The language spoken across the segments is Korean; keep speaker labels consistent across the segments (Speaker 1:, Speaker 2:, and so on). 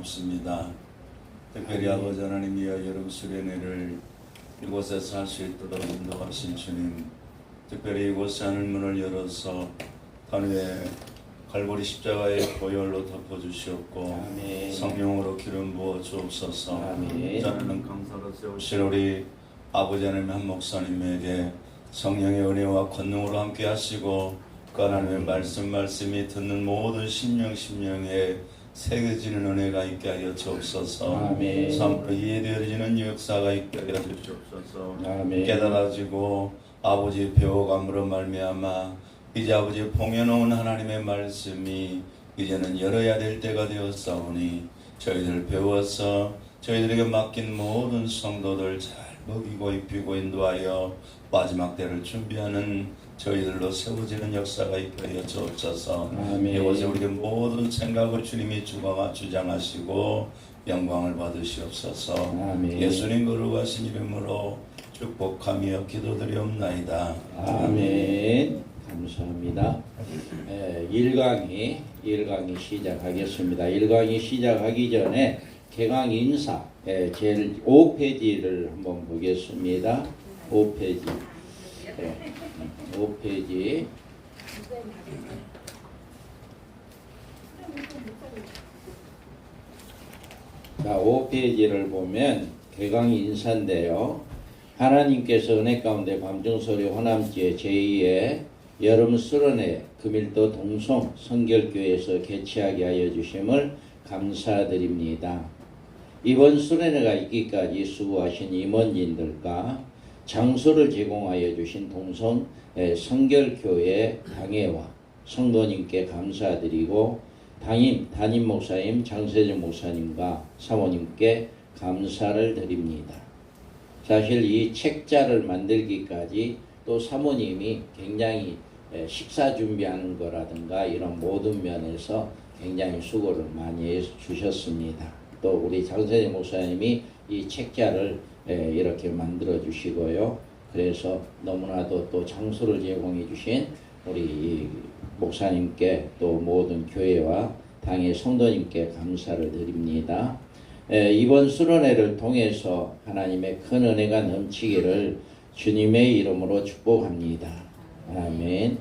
Speaker 1: 없습니다. 특별히 아버지 하나님이여 여름 수련회를 이곳에서 할 수 있도록 인도하신 주님, 특별히 이곳에 하늘문을 열어서 단위에 갈보리 십자가의 보혈로 덮어주시옵고 성령으로 기름 부어 주옵소서. 저는 강사로 세우실 우리 아버지 하나님 한 목사님에게 성령의 은혜와 권능으로 함께 하시고 그 하나님의 말씀이 듣는 모든 심령에 새겨지는 은혜가 있게 하여 주옵소서. 삶으로 이해되어지는 역사가 있게 하여 주옵소서. 깨달아지고 아버지의 배워감으로 말미암아 이제 아버지 봉해놓은 하나님의 말씀이 이제는 열어야 될 때가 되었사오니 저희들 배워서 저희들에게 맡긴 모든 성도들 잘 먹이고 입히고 인도하여 마지막 때를 준비하는 저희들로 세워지는 역사가 있게 하여 주옵소서. 이곳에 우리의 모든 생각을 주님이 주장하시고 영광을 받으시옵소서. 예수님 거룩하신 이름으로 축복하며 기도드리옵나이다.
Speaker 2: 아멘. 감사합니다. 1강의 시작하겠습니다. 1강의 시작하기 전에 개강 인사 제일 5페이지를 한번 보겠습니다. 5페이지. 5페이지. 자, 5페이지를 보면 개강 인사인데요. 하나님께서 은혜 가운데 밤중소리 호남지에 제2의 여름 수련회 금일도 동성 성결교회에서 개최하게 하여 주심을 감사드립니다. 이번 수련회가 있기까지 수고하신 임원진들과 장소를 제공하여 주신 동성 성결교회 당회와 성도님께 감사드리고 담임 목사님, 장세정 목사님과 사모님께 감사를 드립니다. 사실 이 책자를 만들기까지 또 사모님이 굉장히 식사 준비하는 거라든가 이런 모든 면에서 굉장히 수고를 많이 해 주셨습니다. 또 우리 장세정 목사님이 이 책자를 이렇게 만들어 주시고요. 그래서 너무나도 또 장소를 제공해 주신 우리 목사님께 또 모든 교회와 당의 성도님께 감사를 드립니다. 이번 수련회를 통해서 하나님의 큰 은혜가 넘치기를 주님의 이름으로 축복합니다. 아멘.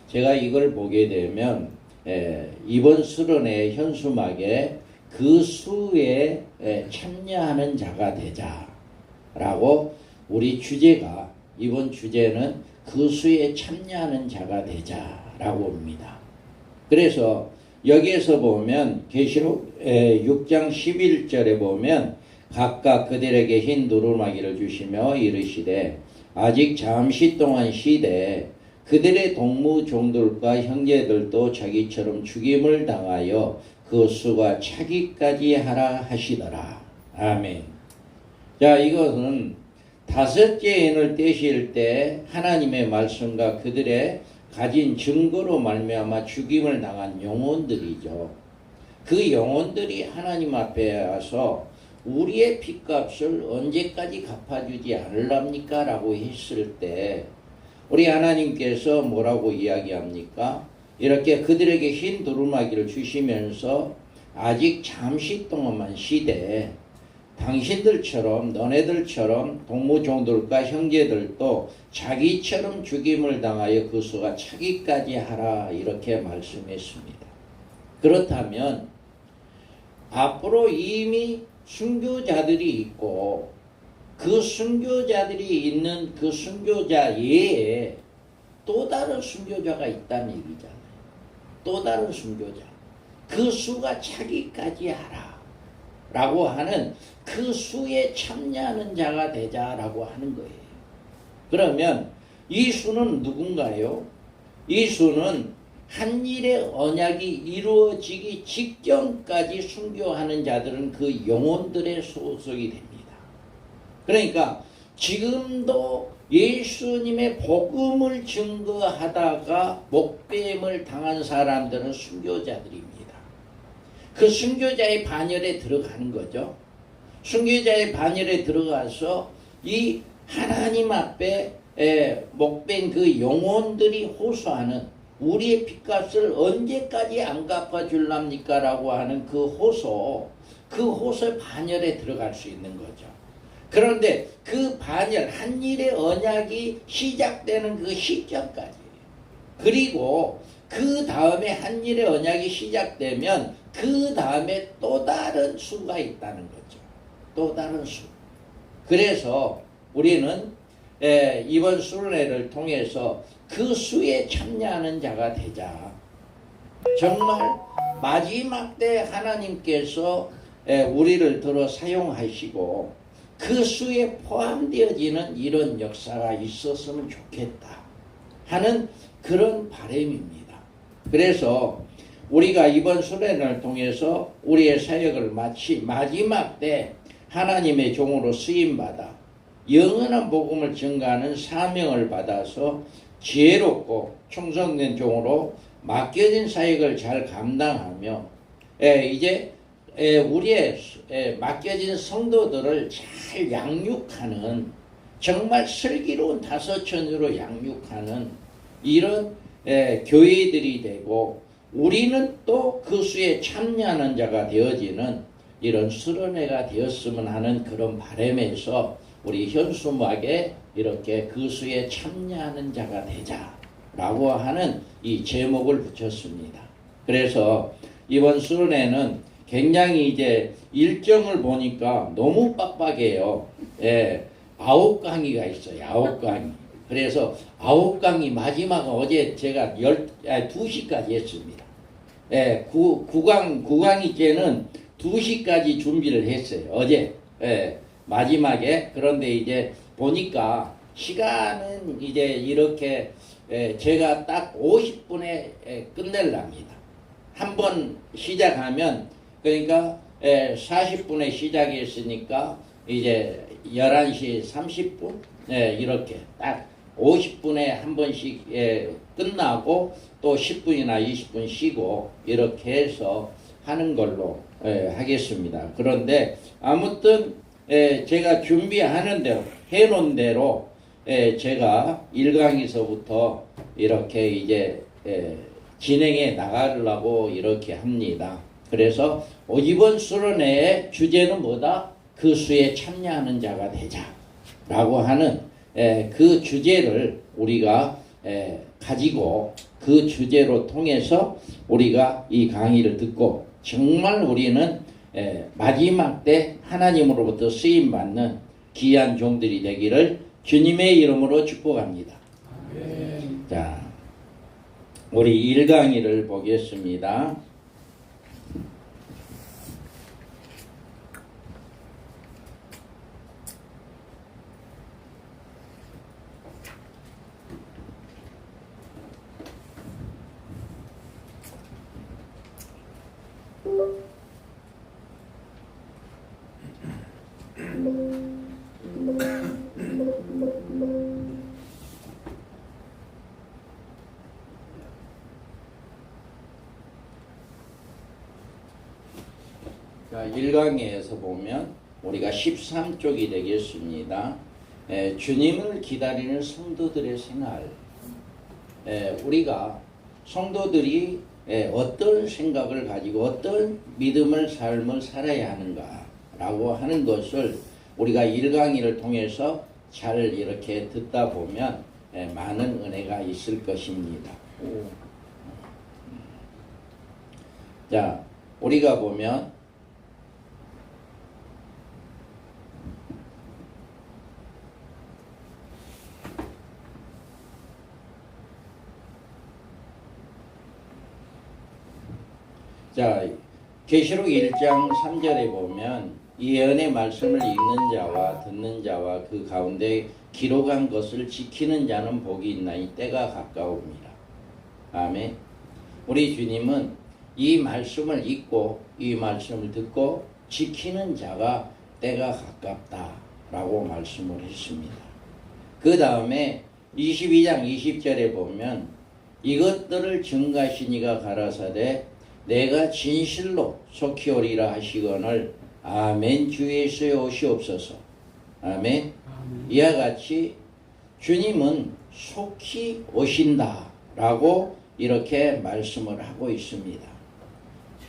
Speaker 2: 제가 이걸 보게 되면 이번 수련회 현수막에 그 수에 참여하는 자가 되자라고 우리 주제가 이번 주제는 그 수에 참여하는 자가 되자라고 옵니다. 그래서 여기에서 보면 계시록 6장 11절에 보면 각각 그들에게 흰 두루마기를 주시며 이르시되 아직 잠시 동안 쉬되 그들의 동무종들과 형제들도 자기처럼 죽임을 당하여 그 수가 차기까지 하라 하시더라. 아멘. 자, 이것은 다섯째 인을 떼실 때 하나님의 말씀과 그들의 가진 증거로 말미암아 죽임을 당한 영혼들이죠. 그 영혼들이 하나님 앞에 와서 우리의 핏값을 언제까지 갚아주지 않을랍니까? 라고 했을 때 우리 하나님께서 뭐라고 이야기합니까? 이렇게 그들에게 흰 두루마기를 주시면서 아직 잠시 동안만 쉬되 당신들처럼 너네들처럼 동무종들과 형제들도 자기처럼 죽임을 당하여 그 수가 차기까지 하라 이렇게 말씀했습니다. 그렇다면 앞으로 이미 순교자들이 있고 그 순교자들이 있는 그 순교자 외에 또 다른 순교자가 있다는 얘기잖아요. 또 다른 순교자. 그 수가 차기까지 하라 라고 하는 그 수에 참여하는 자가 되자라고 하는 거예요. 그러면 이 수는 누군가요? 이 수는 한 일의 언약이 이루어지기 직전까지 순교하는 자들은 그 영혼들의 소속이 됩니다. 그러니까 지금도 예수님의 복음을 증거하다가 목배임을 당한 사람들은 순교자들입니다. 그 순교자의 반열에 들어가는 거죠. 순교자의 반열에 들어가서 이 하나님 앞에 목밴 그 영혼들이 호소하는 우리의 빚값을 언제까지 안 갚아줄랍니까? 라고 하는 그 호소의 반열에 들어갈 수 있는 거죠. 그런데 그 반열, 한일의 언약이 시작되는 그 시점까지, 그리고 그 다음에 한일의 언약이 시작되면 그 다음에 또 다른 수가 있다는 거죠. 또 다른 수. 그래서 우리는 이번 순례를 통해서 그 수에 참여하는 자가 되자. 정말 마지막 때 하나님께서 우리를 들어 사용하시고 그 수에 포함되어지는 이런 역사가 있었으면 좋겠다 하는 그런 바람입니다. 그래서 우리가 이번 순례를 통해서 우리의 사역을 마치 마지막 때 하나님의 종으로 쓰임받아 영원한 복음을 증가하는 사명을 받아서 지혜롭고 충성된 종으로 맡겨진 사역을 잘 감당하며 이제 우리의 맡겨진 성도들을 잘 양육하는, 정말 슬기로운 다섯천으로 양육하는 이런 교회들이 되고, 우리는 또 그 수에 참여하는 자가 되어지는 이런 수련회가 되었으면 하는 그런 바람에서 우리 현수막에 이렇게 그 수에 참여하는 자가 되자라고 하는 이 제목을 붙였습니다. 그래서 이번 수련회는 굉장히 이제 일정을 보니까 너무 빡빡해요. 9강의가 있어요. 9강의. 그래서 9강의 마지막 어제 제가 2시까지 했습니다. 9강의 때는 2시까지 준비를 했어요. 어제 마지막에. 그런데 이제 보니까 시간은 이제 이렇게 제가 딱 50분에 끝낼랍니다. 한 번 시작하면, 그러니까 40분에 시작했으니까 이제 11시 30분 이렇게 딱 50분에 한 번씩 끝나고 또 10분이나 20분 쉬고 이렇게 해서 하는 걸로 하겠습니다. 그런데 아무튼 제가 준비하는 대로, 해놓은 대로 제가 1강에서부터 이렇게 이제 진행해 나가려고 이렇게 합니다. 그래서 이번 수련회의 주제는 뭐다? 그 수에 참여하는 자가 되자라고 하는 그 주제를 우리가 가지고 그 주제로 통해서 우리가 이 강의를 듣고 정말 우리는 마지막 때 하나님으로부터 쓰임받는 귀한 종들이 되기를 주님의 이름으로 축복합니다. 아멘. 자, 우리 1강의를 보겠습니다. 자, 1강에서 보면 우리가 13쪽이 되겠습니다. 주님을 기다리는 성도들의 생활. 우리가 성도들이 어떤 생각을 가지고 어떤 믿음을 삶을 살아야 하는가라고 하는 것을 우리가 1강의를 통해서 잘 이렇게 듣다 보면 많은 은혜가 있을 것입니다. 자, 우리가 보면 자, 계시록 1장 3절에 보면 이 예언의 말씀을 읽는 자와 듣는 자와 그 가운데 기록한 것을 지키는 자는 복이 있나니 때가 가까웁니다. 아멘. 우리 주님은 이 말씀을 읽고 이 말씀을 듣고 지키는 자가 때가 가깝다라고 말씀을 했습니다. 그 다음에 22장 20절에 보면 이것들을 증가하시니가 가라사대 내가 진실로 속히 오리라 하시거늘 아멘. 주 예수의 오시옵소서. 아멘. 이와 같이 주님은 속히 오신다 라고 이렇게 말씀을 하고 있습니다.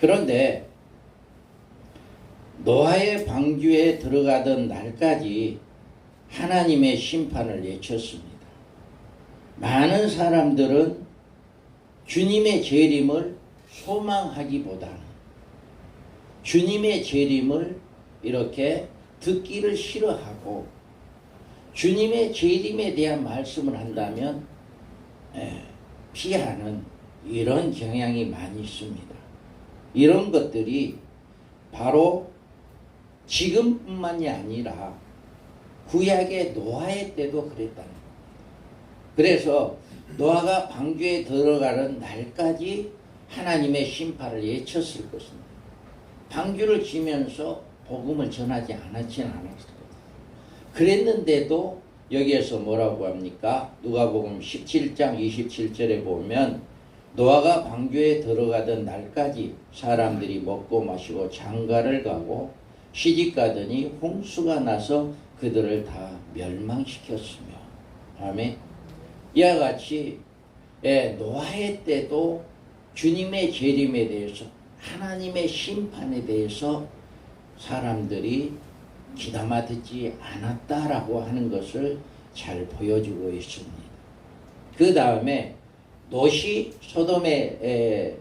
Speaker 2: 그런데 노아의 방주에 들어가던 날까지 하나님의 심판을 예쳤습니다. 많은 사람들은 주님의 재림을 소망하기보다는 주님의 재림을 이렇게 듣기를 싫어하고 주님의 재림에 대한 말씀을 한다면 피하는 이런 경향이 많이 있습니다. 이런 것들이 바로 지금뿐만이 아니라 구약의 노아의 때도 그랬다는 겁니다. 그래서 노아가 방주에 들어가는 날까지 하나님의 심판을 예쳤을 것입니다. 방주를 지면서 복음을 전하지 않았지는 않았을 거예요. 그랬는데도 여기에서 뭐라고 합니까? 누가복음 17장 27절에 보면 노아가 방주에 들어가던 날까지 사람들이 먹고 마시고 장가를 가고 시집가더니 홍수가 나서 그들을 다 멸망시켰으며. 아멘. 이와 같이 노아의 때도 주님의 재림에 대해서 하나님의 심판에 대해서 사람들이 귀담아 듣지 않았다라고 하는 것을 잘 보여주고 있습니다. 그 다음에 롯이 소돔의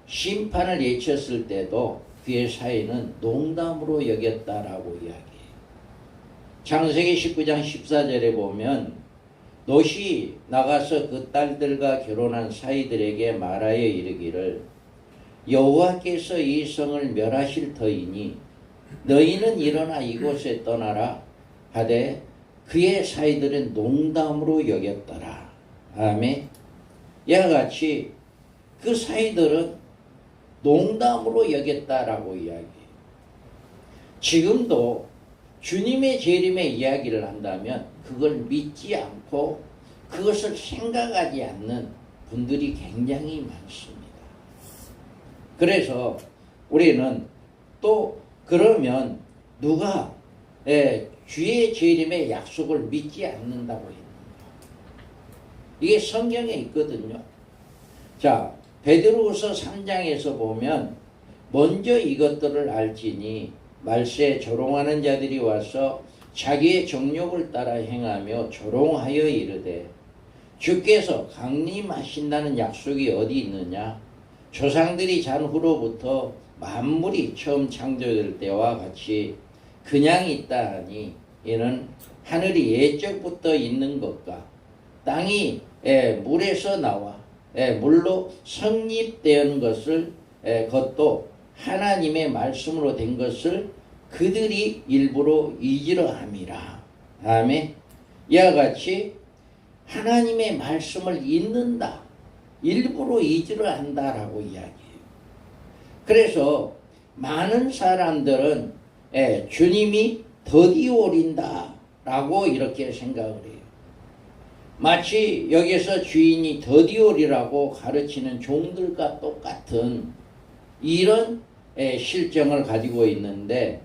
Speaker 2: 심판을 예쳤을 때도 그의 사이는 농담으로 여겼다라고 이야기해요. 창세기 19장 14절에 보면 롯이 나가서 그 딸들과 결혼한 사이들에게 말하여 이르기를 여호와께서 이 성을 멸하실 터이니 너희는 일어나 이곳에 떠나라 하되 그의 사이들은 농담으로 여겼더라. 아멘. 이와 같이 그 사이들은 농담으로 여겼다라고 이야기해요. 지금도 주님의 재림의 이야기를 한다면 그걸 믿지 않고 그것을 생각하지 않는 분들이 굉장히 많습니다. 그래서 우리는 또 그러면 누가 주의 재림의 약속을 믿지 않는다고 했는가? 이게 성경에 있거든요. 자, 베드로후서 3장에서 보면 먼저 이것들을 알지니 말세에 조롱하는 자들이 와서 자기의 정욕을 따라 행하며 조롱하여 이르되 주께서 강림하신다는 약속이 어디 있느냐? 조상들이 잔 후로부터 만물이 처음 창조될 때와 같이 그냥 있다 하니 이는 하늘이 예적부터 있는 것과 땅이 물에서 나와 물로 성립된 것을 그것도 하나님의 말씀으로 된 것을 그들이 일부러 잊으려 함이라. 아멘. 이와 같이 하나님의 말씀을 잊는다. 일부러 잊으려 한다라고 이야기해요. 그래서 많은 사람들은 주님이 더디 오린다 라고 이렇게 생각을 해요. 마치 여기서 주인이 더디 오리라고 가르치는 종들과 똑같은 이런 실정을 가지고 있는데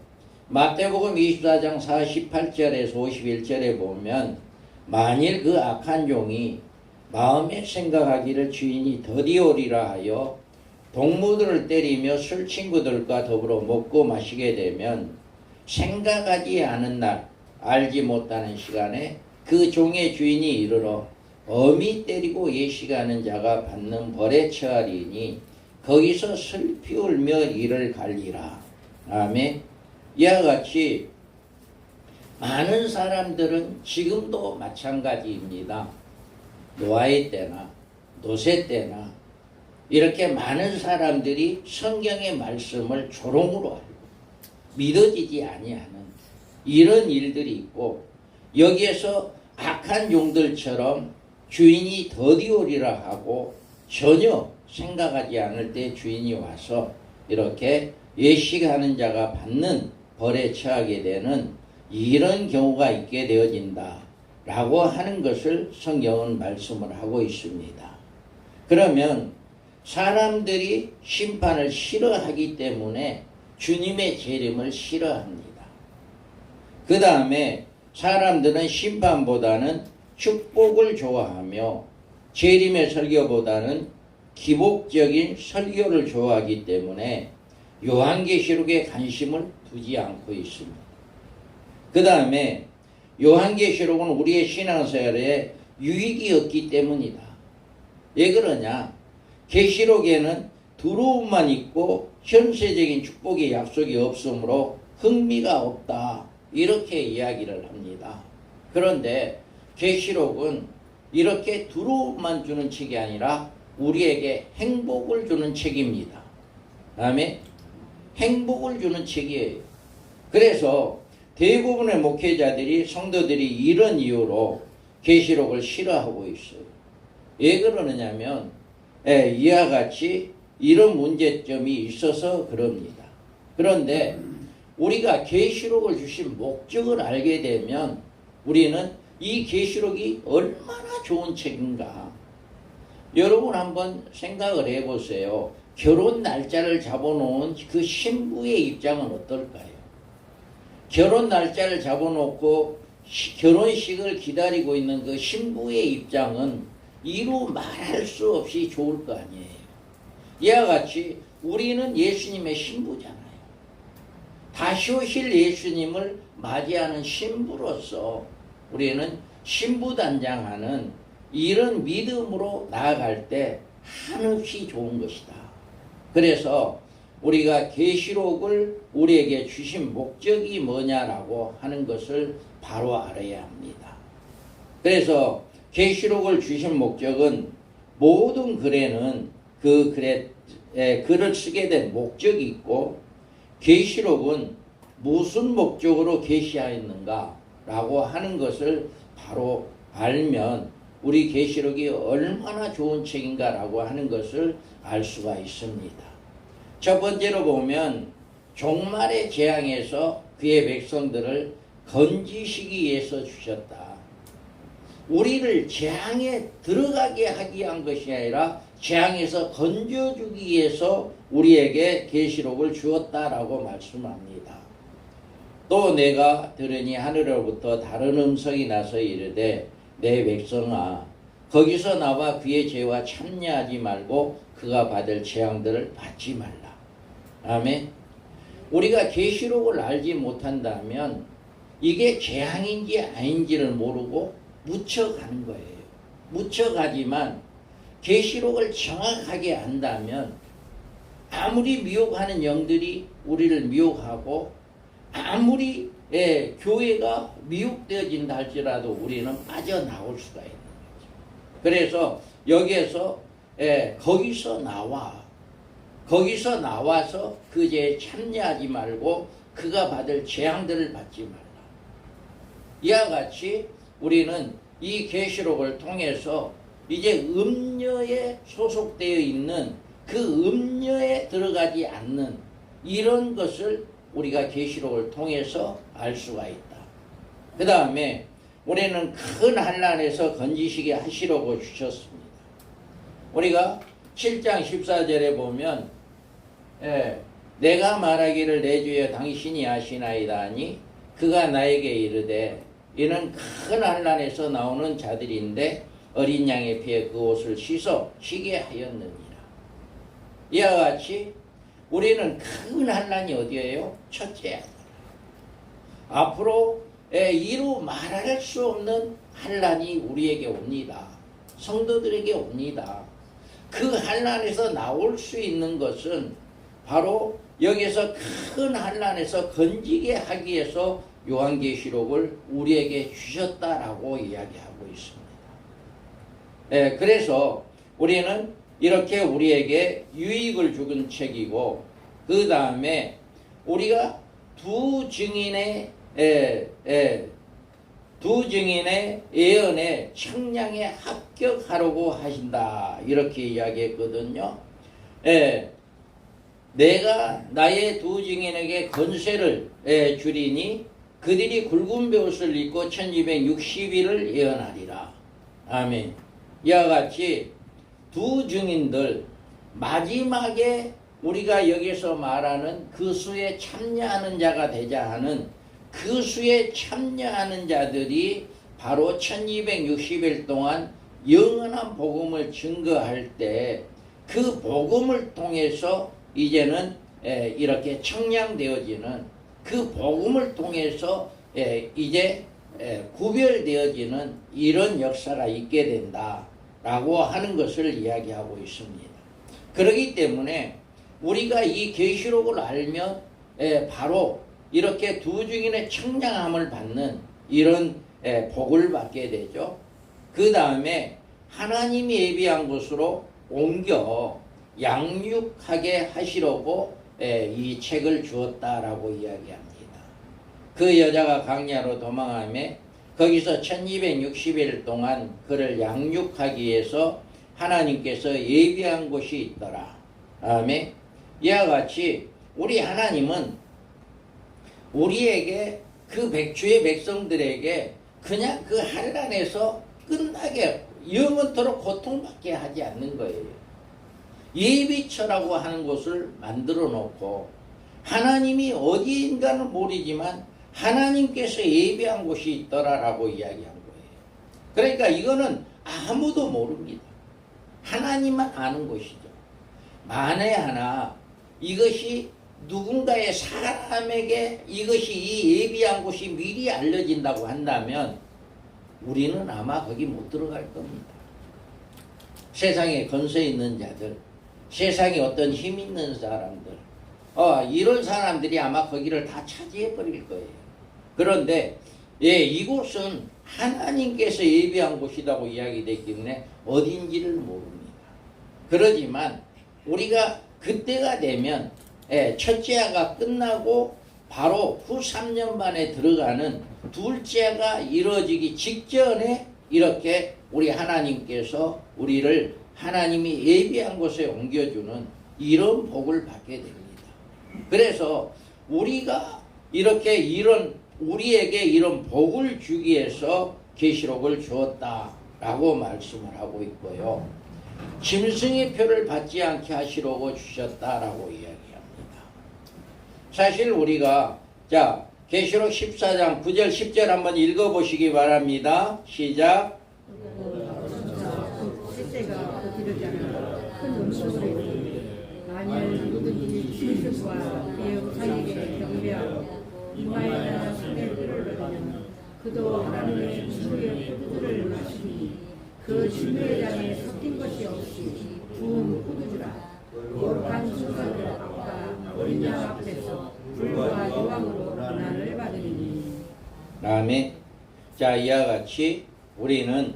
Speaker 2: 마태복음 24장 48절에서 51절에 보면 만일 그 악한 종이 마음에 생각하기를 주인이 더디 오리라 하여 동무들을 때리며 술 친구들과 더불어 먹고 마시게 되면 생각하지 않은 날 알지 못하는 시간에 그 종의 주인이 이르러 엄히 때리고 예식하는 자가 받는 벌에 처하리니 거기서 슬피 울며 이를 갈리라. 아멘. 이와 같이 많은 사람들은 지금도 마찬가지입니다. 노아의 때나 롯의 때나 이렇게 많은 사람들이 성경의 말씀을 조롱으로 알고 믿어지지 아니하는 이런 일들이 있고 여기에서 악한 종들처럼 주인이 더디 오리라 하고 전혀 생각하지 않을 때 주인이 와서 이렇게 예식하는 자가 받는 벌에 처하게 되는 이런 경우가 있게 되어진다 라고 하는 것을 성경은 말씀을 하고 있습니다. 그러면 사람들이 심판을 싫어하기 때문에 주님의 재림을 싫어합니다. 그 다음에 사람들은 심판보다는 축복을 좋아하며 재림의 설교보다는 기복적인 설교를 좋아하기 때문에 요한계시록에 관심을 두지 않고 있습니다. 그 다음에 요한계시록은 우리의 신앙생활에 유익이 없기 때문이다. 왜 그러냐? 계시록에는 두려움만 있고 현세적인 축복의 약속이 없으므로 흥미가 없다. 이렇게 이야기를 합니다. 그런데 계시록은 이렇게 두려움만 주는 책이 아니라 우리에게 행복을 주는 책입니다. 다음에 행복을 주는 책이에요. 그래서 대부분의 목회자들이 성도들이 이런 이유로 계시록을 싫어하고 있어요. 왜 그러느냐면 이와 같이 이런 문제점이 있어서 그럽니다. 그런데 우리가 계시록을 주신 목적을 알게 되면 우리는 이 계시록이 얼마나 좋은 책인가. 여러분 한번 생각을 해보세요. 결혼 날짜를 잡아놓은 그 신부의 입장은 어떨까요? 결혼 날짜를 잡아놓고 결혼식을 기다리고 있는 그 신부의 입장은 이루 말할 수 없이 좋을 거 아니에요. 이와 같이 우리는 예수님의 신부잖아요. 다시 오실 예수님을 맞이하는 신부로서 우리는 신부단장하는 이런 믿음으로 나아갈 때 한없이 좋은 것이다. 그래서 우리가 계시록을 우리에게 주신 목적이 뭐냐라고 하는 것을 바로 알아야 합니다. 그래서 계시록을 주신 목적은 모든 글에는 그 글을 쓰게 된 목적이 있고 계시록은 무슨 목적으로 계시하였는가라고 하는 것을 바로 알면 우리 계시록이 얼마나 좋은 책인가라고 하는 것을 알 수가 있습니다. 첫 번째로 보면 종말의 재앙에서 그의 백성들을 건지시기 위해서 주셨다. 우리를 재앙에 들어가게 하기 위한 것이 아니라 재앙에서 건져주기 위해서 우리에게 계시록을 주었다라고 말씀합니다. 또 내가 들으니 하늘로부터 다른 음성이 나서 이르되 내 백성아 거기서 나와 그의 죄와 참여하지 말고 그가 받을 재앙들을 받지 말라. 아멘. 우리가 계시록을 알지 못한다면 이게 재앙인지 아닌지를 모르고 묻혀가는 거예요. 묻혀가지만 계시록을 정확하게 안다면 아무리 미혹하는 영들이 우리를 미혹하고 아무리 교회가 미혹되어진다 할지라도 우리는 빠져나올 수가 있는 거죠. 그래서 여기에서 거기서 나와서 그 죄에 참여하지 말고 그가 받을 재앙들을 받지 말라. 이와 같이 우리는 이 계시록을 통해서 이제 음녀에 소속되어 있는 그 음녀에 들어가지 않는 이런 것을 우리가 계시록을 통해서 알 수가 있다. 그 다음에 우리는 큰 환난에서 건지시게 하시려고 주셨습니다. 우리가 7장 14절에 보면 내가 말하기를 내 주여 당신이 아시나이다 하니 그가 나에게 이르되 이는 큰 환난에서 나오는 자들인데 어린 양의 피에 그 옷을 씻어 쉬게 하였느니라. 이와 같이 우리는 큰 환난이 어디예요? 첫째, 앞으로 이루 말할 수 없는 환난이 우리에게 옵니다. 성도들에게 옵니다. 그 환난에서 나올 수 있는 것은 바로 여기서 큰 환난에서 건지게 하기 위해서 요한계시록을 우리에게 주셨다라고 이야기하고 있습니다. 그래서 우리는 이렇게 우리에게 유익을 주는 책이고 그 다음에 우리가 두 증인의 예언에 청량에 합격하려고 하신다 이렇게 이야기했거든요. 내가 나의 두 증인에게 권세를 주리니 그들이 굵은 베옷을 입고 1260일을 예언하리라. 아멘. 이와 같이 두 증인들 마지막에 우리가 여기서 말하는 그 수에 참여하는 자가 되자 하는 그 수에 참여하는 자들이 바로 1260일 동안 영원한 복음을 증거할 때 그 복음을 통해서 이제는 이렇게 청량되어지는 그 복음을 통해서 이제 구별되어지는 이런 역사가 있게 된다라고 하는 것을 이야기하고 있습니다. 그렇기 때문에 우리가 이 계시록을 알면 바로 이렇게 두 증인의 청량함을 받는 이런 복을 받게 되죠. 그 다음에 하나님이 예비한 곳으로 옮겨 양육하게 하시려고 이 책을 주었다라고 이야기합니다. 그 여자가 강야로 도망하며 거기서 1260일 동안 그를 양육하기 위해서 하나님께서 예비한 곳이 있더라. 다음에 이와 같이 우리 하나님은 우리에게 그 백주의 백성들에게 그냥 그 환난에서 끝나게 영원토록 고통받게 하지 않는 거예요. 예비처라고 하는 곳을 만들어 놓고 하나님이 어디인가는 모르지만 하나님께서 예비한 곳이 있더라라고 이야기한 거예요. 그러니까 이거는 아무도 모릅니다. 하나님만 아는 것이죠. 만에 하나 이것이 누군가의 사람에게 이것이 이 예비한 곳이 미리 알려진다고 한다면 우리는 아마 거기 못 들어갈 겁니다. 세상에 건세 있는 자들, 세상에 어떤 힘 있는 사람들, 이런 사람들이 아마 거기를 다 차지해 버릴 거예요. 그런데 이곳은 하나님께서 예비한 곳이라고 이야기되기 때문에 어딘지를 모릅니다. 그러지만 우리가 그때가 되면 첫째가 끝나고 바로 후 3년 만에 들어가는 둘째가 이루어지기 직전에 이렇게 우리 하나님께서 우리를 하나님이 예비한 곳에 옮겨주는 이런 복을 받게 됩니다. 그래서 우리가 이렇게 우리에게 이런 복을 주기 위해서 계시록을 주었다라고 말씀을 하고 있고요. 짐승의 표를 받지 않게 하시려고 주셨다라고 이야기합니다. 사실 우리가 계시록 14장 9절 10절 한번 읽어보시기 바랍니다. 시작.
Speaker 3: 셋째가 기르자는 큰 음성으로 만일 누구든지 짐승과 그의 우상에게 경배하고 이마에다 손에 뼈를 넣으면 그도 하나님의 진노의 포도주를 마시니 그 진노의 잔에 섞인 것이 없이 부은 포도주라. 거룩한 순사들과 어린 양 앞에서 불과 유황으로 고난을 받으리니.
Speaker 2: 다음에 이와 같이 우리는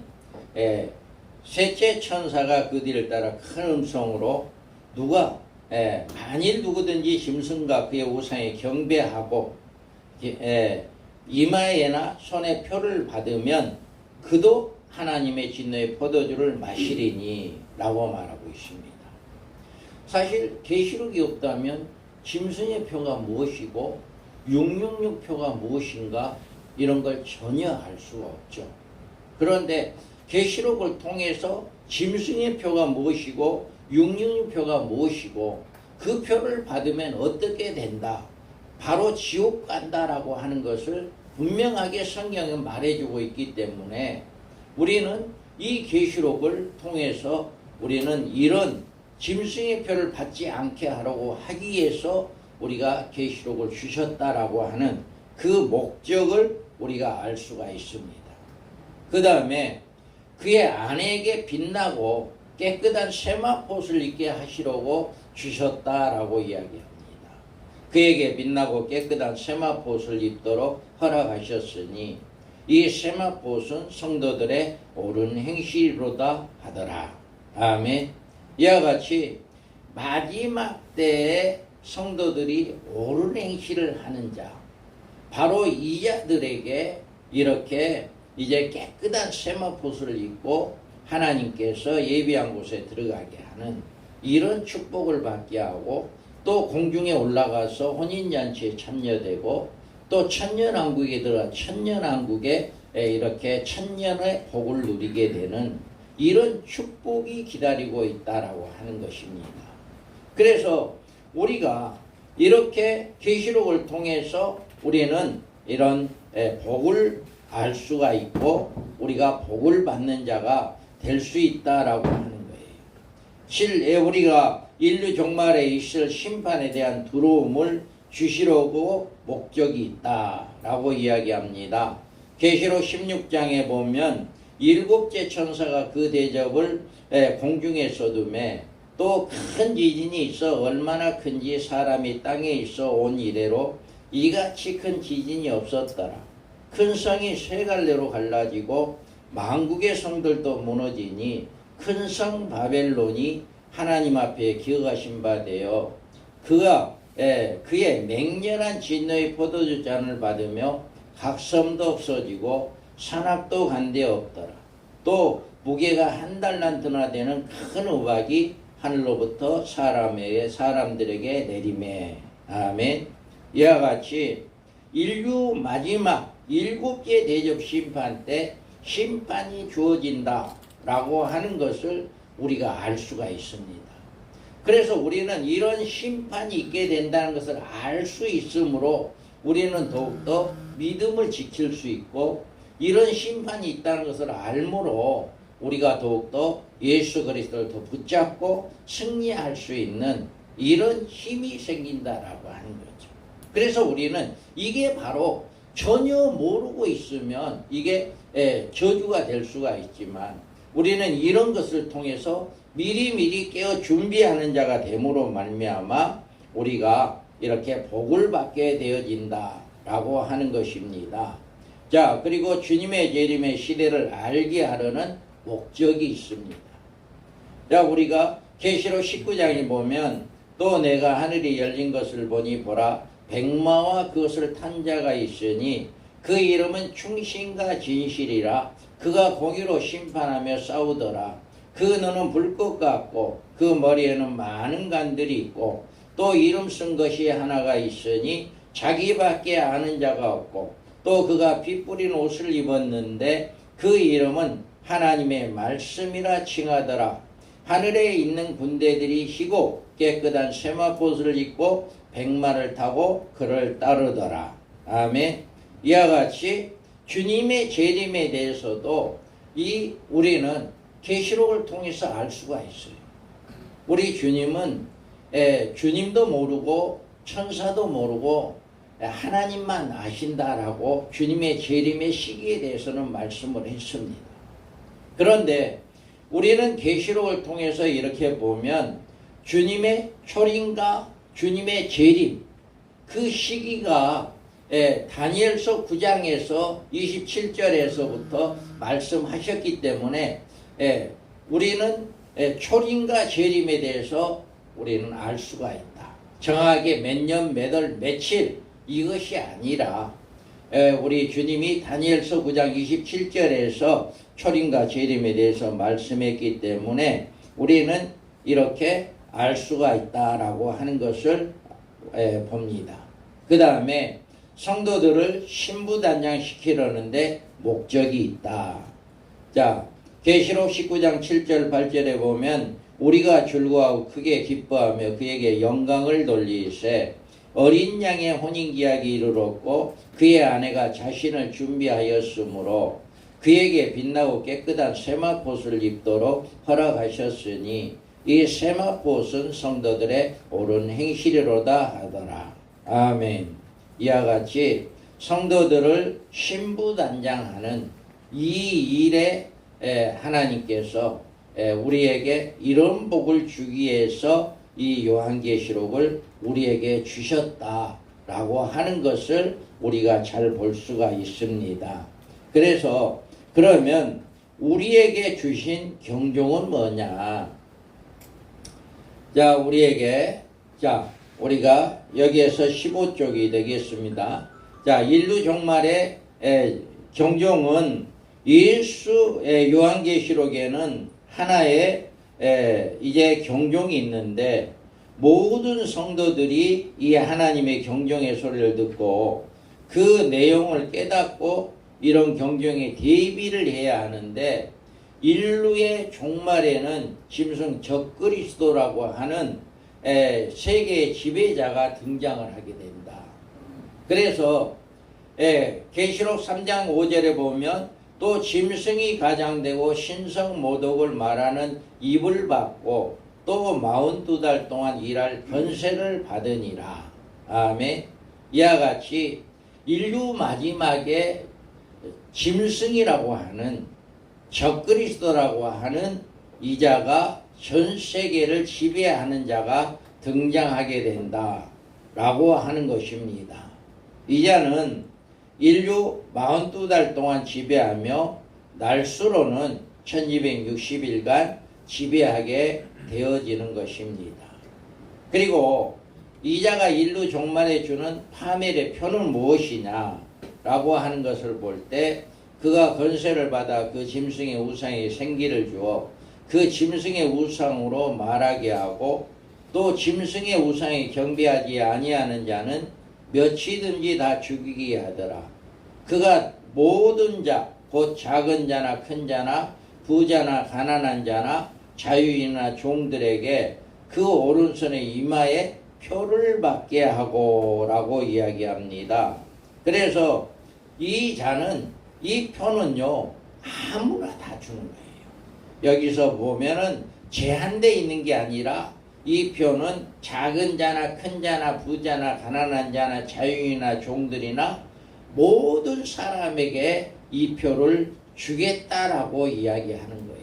Speaker 2: 셋째 천사가 그 뒤를 따라 큰 음성으로 누가 만일 누구든지 짐승과 그의 우상에 경배하고 이마에나 손에 표를 받으면 그도 하나님의 진노의 포도주를 마시리니 라고 말하고 있습니다. 사실 계시록이 없다면 짐승의 표가 무엇이고 666 표가 무엇인가 이런 걸 전혀 알 수가 없죠. 그런데 계시록을 통해서 짐승의 표가 무엇이고 666 표가 무엇이고 그 표를 받으면 어떻게 된다, 바로 지옥 간다라고 하는 것을 분명하게 성경에 말해주고 있기 때문에 우리는 이 계시록을 통해서 우리는 이런 짐승의 표를 받지 않게 하려고 하기 위해서 우리가 계시록을 주셨다라고 하는 그 목적을 우리가 알 수가 있습니다. 그 다음에 그의 아내에게 빛나고 깨끗한 세마포를 입게 하시려고 주셨다라고 이야기합니다. 그에게 빛나고 깨끗한 세마포를 입도록 허락하셨으니 이 세마포는 성도들의 옳은 행실로다 하더라. 아멘. 이와 같이 마지막 때에 성도들이 옳은 행실을 하는 자, 바로 이 자들에게 이렇게 이제 깨끗한 세마포를 입고 하나님께서 예비한 곳에 들어가게 하는 이런 축복을 받게 하고 또 공중에 올라가서 혼인잔치에 참여되고 또 천년왕국에 들어가 천년왕국에 이렇게 천년의 복을 누리게 되는 이런 축복이 기다리고 있다라고 하는 것입니다. 그래서 우리가 이렇게 계시록을 통해서 우리는 이런 복을 알 수가 있고 우리가 복을 받는 자가 될 수 있다라고 하는 거예요. 우리가 인류 종말에 있을 심판에 대한 두려움을 주시려고 목적이 있다라고 이야기합니다. 계시록 16장에 보면 일곱째 천사가 그 대접을 공중에 쏟음에 또 큰 지진이 있어 얼마나 큰지 사람이 땅에 있어 온 이래로 이같이 큰 지진이 없었더라. 큰 성이 세 갈래로 갈라지고 만국의 성들도 무너지니 큰 성 바벨론이 하나님 앞에 기어가신 바 되어 그의 맹렬한 진노의 포도주 잔을 받으며 각 섬도 없어지고 산악도 간데 없더라. 또 무게가 한 달란트나 되는 큰 우박이 하늘로부터 사람들에게 내리매. 아멘. 이와 같이 인류 마지막 일곱째 대접 심판 때 심판이 주어진다 라고 하는 것을 우리가 알 수가 있습니다. 그래서 우리는 이런 심판이 있게 된다는 것을 알 수 있으므로 우리는 더욱더 믿음을 지킬 수 있고, 이런 심판이 있다는 것을 알므로 우리가 더욱더 예수 그리스도를 더 붙잡고 승리할 수 있는 이런 힘이 생긴다라고 하는 거죠. 그래서 우리는 이게 바로 전혀 모르고 있으면 이게 저주가 될 수가 있지만, 우리는 이런 것을 통해서 미리미리 깨어 준비하는 자가 됨으로 말미암아 우리가 이렇게 복을 받게 되어진다라고 하는 것입니다. 자, 그리고 주님의 재림의 시대를 알게 하려는 목적이 있습니다. 자, 우리가 계시록 19장에 보면 또 내가 하늘이 열린 것을 보니 보라 백마와 그것을 탄 자가 있으니 그 이름은 충신과 진실이라. 그가 공의로 심판하며 싸우더라. 그 눈은 불꽃 같고 그 머리에는 많은 관들이 있고 또 이름 쓴 것이 하나가 있으니 자기밖에 아는 자가 없고, 또 그가 피 뿌린 옷을 입었는데 그 이름은 하나님의 말씀이라 칭하더라. 하늘에 있는 군대들이 희고 깨끗한 세마포옷을 입고 백마를 타고 그를 따르더라. 아멘. 이와 같이 주님의 재림에 대해서도 우리는 계시록을 통해서 알 수가 있어요. 우리 주님은 주님도 모르고 천사도 모르고 하나님만 아신다라고 주님의 재림의 시기에 대해서는 말씀을 했습니다. 그런데 우리는 계시록을 통해서 이렇게 보면 주님의 초림과 주님의 재림, 그 시기가 다니엘서 9장에서 27절에서부터 말씀하셨기 때문에 우리는 초림과 재림에 대해서 우리는 알 수가 있다. 정확하게 몇 년, 몇 월, 며칠 이것이 아니라 우리 주님이 다니엘서 9장 27절에서 초림과 재림에 대해서 말씀했기 때문에 우리는 이렇게 알 수가 있다라고 하는 것을 봅니다. 그 다음에 성도들을 신부단장시키려는데 목적이 있다. 자, 계시록 19장 7절 8절에 보면 우리가 즐거워하고 크게 기뻐하며 그에게 영광을 돌리세. 어린 양의 혼인기약이 이르렀고 그의 아내가 자신을 준비하였으므로 그에게 빛나고 깨끗한 세마포옷을 입도록 허락하셨으니 이 세마포옷은 성도들의 옳은 행실이로다 하더라. 아멘. 이와 같이 성도들을 신부단장하는 이 일에 하나님께서 우리에게 이런 복을 주기 위해서 이 요한계시록을 우리에게 주셨다라고 하는 것을 우리가 잘 볼 수가 있습니다. 그래서 그러면 우리에게 주신 경종은 뭐냐? 자, 우리가 여기에서 15쪽이 되겠습니다. 자, 인류 종말의 경종은 요한계시록에는 하나의 이제 경종이 있는데, 모든 성도들이 이 하나님의 경종의 소리를 듣고 그 내용을 깨닫고 이런 경종에 대비를 해야 하는데, 인류의 종말에는 짐승 적그리스도라고 하는 세계의 지배자가 등장을 하게 된다. 그래서 계시록 3장 5절에 보면 또 짐승이 가장되고 신성 모독을 말하는 입을 받고 또 42달 동안 일할 권세를 받으니라. 아멘. 이와 같이 인류 마지막에 짐승이라고 하는 적그리스도라고 하는 이자가 전 세계를 지배하는 자가 등장하게 된다라고 하는 것입니다. 이자는 인류 42달 동안 지배하며 날수로는 1260일간 지배하게 되어지는 것입니다. 그리고 이자가 인류 종말에 주는 파멸의 표는 무엇이냐라고 하는 것을 볼 때 그가 권세를 받아 그 짐승의 우상에 생기를 주어 그 짐승의 우상으로 말하게 하고 또 짐승의 우상에 경배하지 아니하는 자는 몇이든지 다 죽이게 하더라. 그가 모든 자, 곧 작은 자나 큰 자나 부자나 가난한 자나 자유인이나 종들에게 그 오른손의 이마에 표를 받게 하고 라고 이야기합니다. 그래서 이 자는 이 표는요 아무나 다 주는 거예요. 여기서 보면은 제한되어 있는 게 아니라 이 표는 작은 자나 큰 자나 부자나 가난한 자나 자유인이나 종들이나 모든 사람에게 이 표를 주겠다라고 이야기하는 거예요.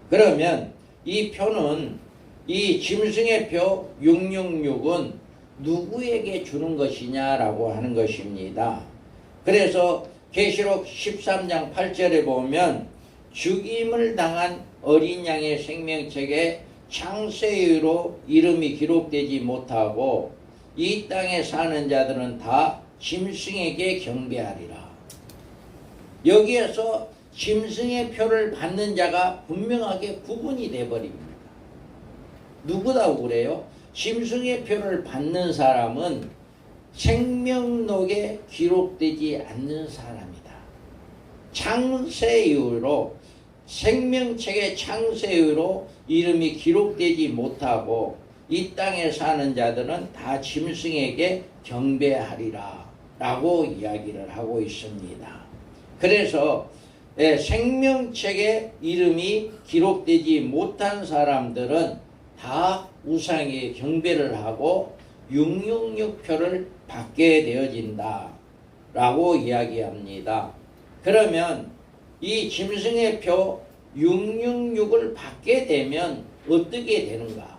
Speaker 2: 그러면 이 표는 이 짐승의 표 666은 누구에게 주는 것이냐라고 하는 것입니다. 그래서 계시록 13장 8절에 보면 죽임을 당한 어린 양의 생명책에 창세유로 이름이 기록되지 못하고 이 땅에 사는 자들은 다 짐승에게 경배하리라. 여기에서 짐승의 표를 받는 자가 분명하게 구분이 되어버립니다. 누구라고 그래요? 짐승의 표를 받는 사람은 생명록에 기록되지 않는 사람이다. 창세유로 생명책의 창세유로 이름이 기록되지 못하고 이 땅에 사는 자들은 다 짐승에게 경배하리라 라고 이야기를 하고 있습니다. 그래서 생명책에 이름이 기록되지 못한 사람들은 다 우상에 경배를 하고 666표를 받게 되어진다 라고 이야기합니다. 그러면 이 짐승의 표 666을 받게 되면 어떻게 되는가?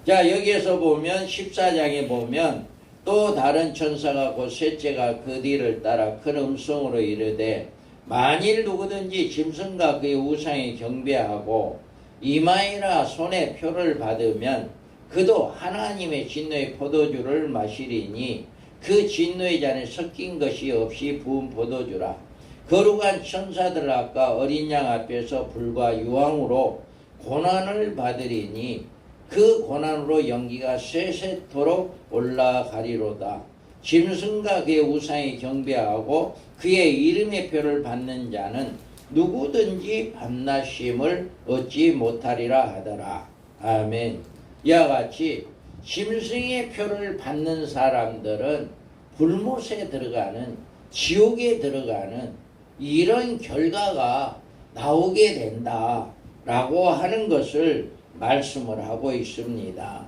Speaker 2: 자, 여기에서 보면 14장에 보면 또 다른 천사가 곧 셋째가 그 뒤를 따라 큰 음성으로 이르되 만일 누구든지 짐승과 그의 우상에 경배하고 이마에나 손에 표를 받으면 그도 하나님의 진노의 포도주를 마시리니 그 진노의 잔에 섞인 것이 없이 부은 포도주라. 거룩한 천사들 앞과 어린 양 앞에서 불과 유황으로 고난을 받으리니 그 고난으로 연기가 세세토록 올라가리로다. 짐승과 그의 우상에 경배하고 그의 이름의 표를 받는 자는 누구든지 밤낮심을 얻지 못하리라 하더라. 아멘. 이와 같이 짐승의 표를 받는 사람들은 불못에 들어가는 지옥에 들어가는 이런 결과가 나오게 된다라고 하는 것을 말씀을 하고 있습니다.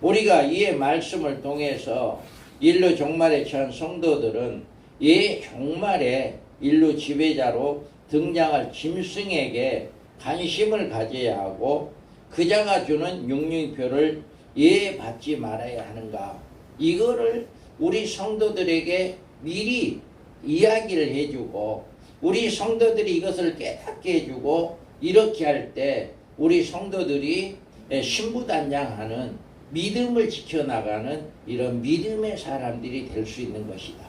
Speaker 2: 우리가 이 말씀을 통해서 인류 종말에 처한 성도들은 이 종말에 인류 지배자로 등장할 짐승에게 관심을 가져야 하고 그 자가 주는 육류표를 왜 받지 말아야 하는가? 이거를 우리 성도들에게 미리 이야기를 해주고 우리 성도들이 이것을 깨닫게 해주고 이렇게 할 때 우리 성도들이 신부단장하는 믿음을 지켜나가는 이런 믿음의 사람들이 될 수 있는 것이다.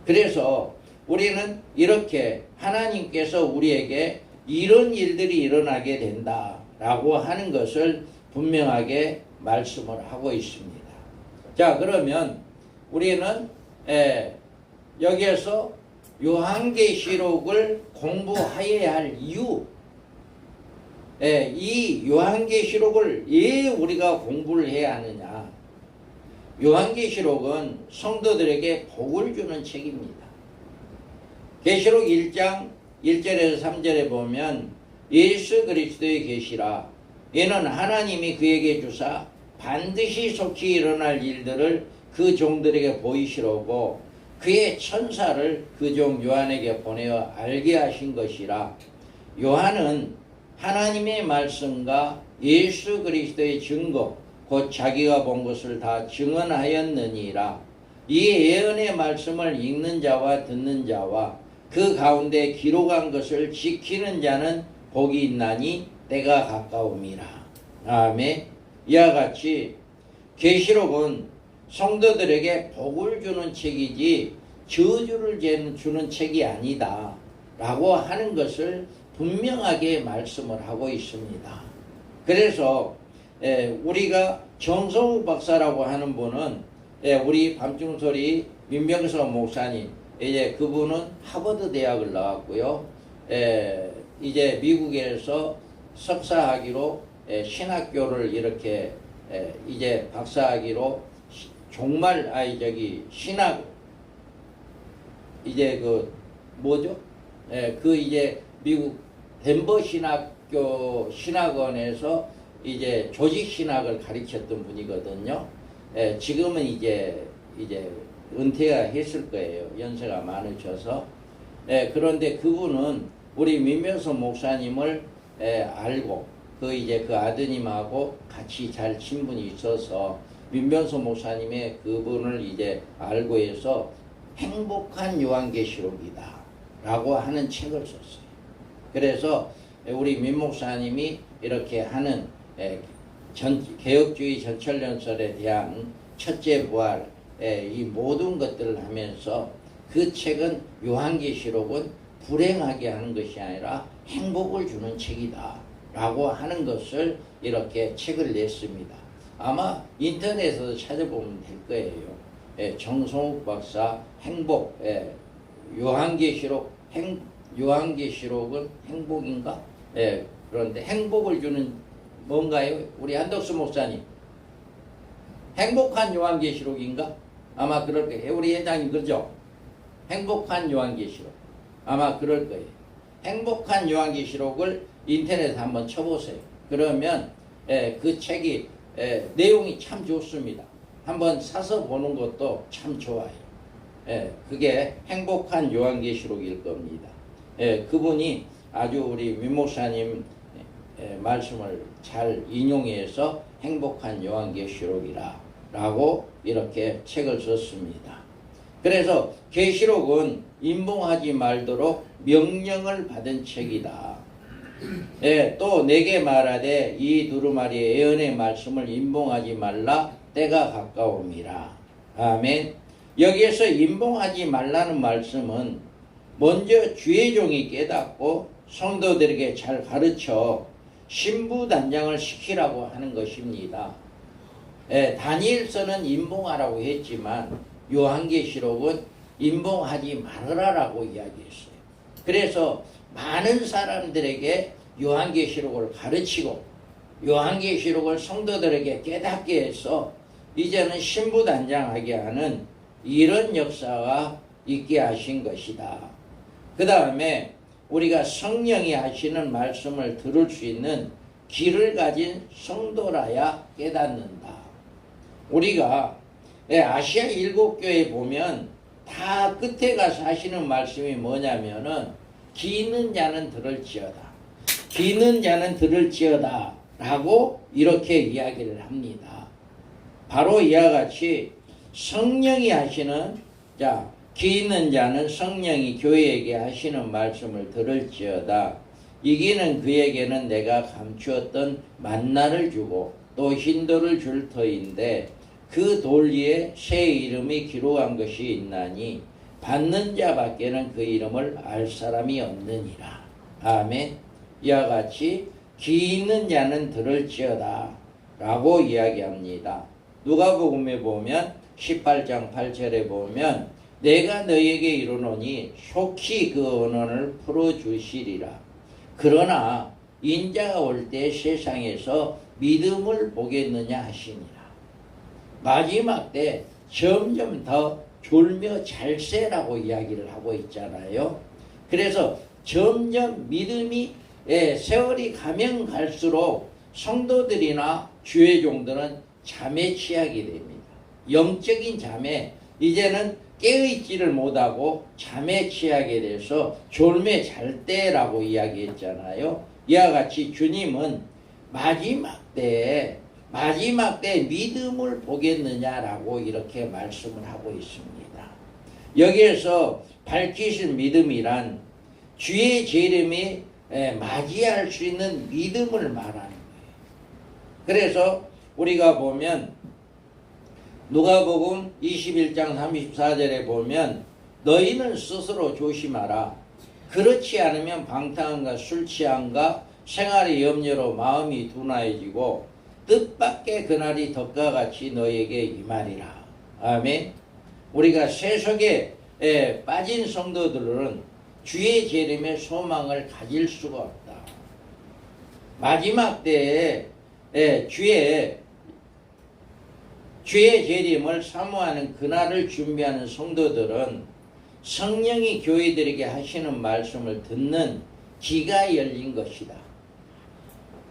Speaker 2: 그래서 우리는 이렇게 하나님께서 우리에게 이런 일들이 일어나게 된다라고 하는 것을 분명하게 말씀을 하고 있습니다. 자, 그러면 우리는 여기에서 요한계시록을 공부해야 할 이유, 이 요한계시록을 왜 우리가 공부를 해야 하느냐? 요한계시록은 성도들에게 복을 주는 책입니다. 계시록 1장 1절에서 3절에 보면 예수 그리스도의 계시라 이는 하나님이 그에게 주사 반드시 속히 일어날 일들을 그 종들에게 보이시려고 그의 천사를 그 종 요한에게 보내어 알게 하신 것이라. 요한은 하나님의 말씀과 예수 그리스도의 증거 곧 자기가 본 것을 다 증언하였느니라. 이 예언의 말씀을 읽는 자와 듣는 자와 그 가운데 기록한 것을 지키는 자는 복이 있나니 때가 가까움이라. 아멘. 이와 같이 계시록은 성도들에게 복을 주는 책이지 저주를 주는 책이 아니다 라고 하는 것을 분명하게 말씀을 하고 있습니다. 그래서 우리가 정성욱 박사라고 하는 분은 우리 밤중소리 민병서 목사님, 이제 그분은 하버드 대학을 나왔고요. 이제 미국에서 석사학위로 신학교를 이렇게 이제 박사학위로 종말 신학 이제 그 뭐죠? 그 이제 미국 덴버 신학원에서 이제 조직 신학을 가르쳤던 분이거든요. 지금은 이제 은퇴가 했을 거예요. 연세가 많으셔서. 그런데 그분은 우리 민명서 목사님을 알고 그 아드님하고 같이 잘 친분이 있어서 민명서 목사님의 그분을 이제 알고 해서 행복한 요한계시록이다 라고 하는 책을 썼어요. 그래서 우리 민 목사님이 이렇게 하는 개혁주의 전철연설에 대한 첫째 부활 이 모든 것들을 하면서 그 책은 요한계시록은 불행하게 하는 것이 아니라 행복을 주는 책이다 라고 하는 것을 이렇게 책을 냈습니다. 아마 인터넷에서 찾아보면 될 거예요. 정성욱 박사 행복 요한계시록은 행복인가? 그런데 행복을 주는 뭔가요? 우리 한덕수 목사님 행복한 요한계시록인가? 아마 그럴 거예요. 우리 회장님 그러죠? 행복한 요한계시록 아마 그럴 거예요. 행복한 요한계시록을 인터넷에 한번 쳐보세요. 그러면 그 책이 내용이 참 좋습니다. 한번 사서 보는 것도 참 좋아요. 그게 행복한 요한계시록일 겁니다. 그분이 아주 우리 민 목사님 말씀을 잘 인용해서 행복한 요한계시록이라 라고 이렇게 책을 썼습니다. 그래서 계시록은 임봉하지 말도록 명령을 받은 책이다. 또 내게 말하되 이 두루마리의 예언의 말씀을 임봉하지 말라 때가 가까움이라. 아멘. 여기에서 임봉하지 말라는 말씀은 먼저 주의 종이 깨닫고 성도들에게 잘 가르쳐 신부단장을 시키라고 하는 것입니다. 다니엘서는 임봉하라고 했지만 요한계시록은 임봉하지 말으라라고 이야기했어요. 그래서 많은 사람들에게 요한계시록을 가르치고 요한계시록을 성도들에게 깨닫게 해서 이제는 신부단장하게 하는 이런 역사가 있게 하신 것이다. 그 다음에 우리가 성령이 하시는 말씀을 들을 수 있는 귀를 가진 성도라야 깨닫는다. 우리가 아시아 7교회 보면 다 끝에 가서 하시는 말씀이 뭐냐면은 귀 있는 자는 들을지어다. 귀 있는 자는 들을지어다 라고 이렇게 이야기를 합니다. 바로 이와 같이 성령이 하시는 귀 있는 자는 성령이 교회에게 하시는 말씀을 들을지어다. 이기는 그에게는 내가 감추었던 만나를 주고 또 흰돌을 줄 터인데 그 돌 위에 새 이름이 기록한 것이 있나니 받는 자밖에는 그 이름을 알 사람이 없느니라. 아멘. 이와 같이 귀 있는 자는 들을지어다 라고 이야기합니다. 누가복음에 보면 18장 8절에 보면 내가 너희에게 이르노니 속히 그 언어를 풀어주시리라. 그러나 인자가 올 때 세상에서 믿음을 보겠느냐 하시니라. 마지막 때 점점 더 졸며 잘세라고 이야기를 하고 있잖아요. 그래서 점점 믿음이 세월이 가면 갈수록 성도들이나 주의 종들은 잠에 취하게 됩니다. 영적인 잠에 이제는 깨어있지를 못하고 잠에 취하게 돼서 졸매 잘 때라고 이야기했잖아요. 이와 같이 주님은 마지막 때에 믿음을 보겠느냐라고 이렇게 말씀을 하고 있습니다. 여기에서 밝히신 믿음이란 주의 재림에 맞이할 수 있는 믿음을 말하는 거예요. 그래서 우리가 보면 누가복음 21장 34절에 보면 너희는 스스로 조심하라. 그렇지 않으면 방탕함과 술 취함과 생활의 염려로 마음이 둔하여지고 뜻밖의 그날이 덕과 같이 너희에게 임하리라. 아멘. 우리가 세속에 빠진 성도들은 주의 재림의 소망을 가질 수가 없다. 마지막 때에 주의 재림을 사모하는 그날을 준비하는 성도들은 성령이 교회들에게 하시는 말씀을 듣는 귀가 열린 것이다.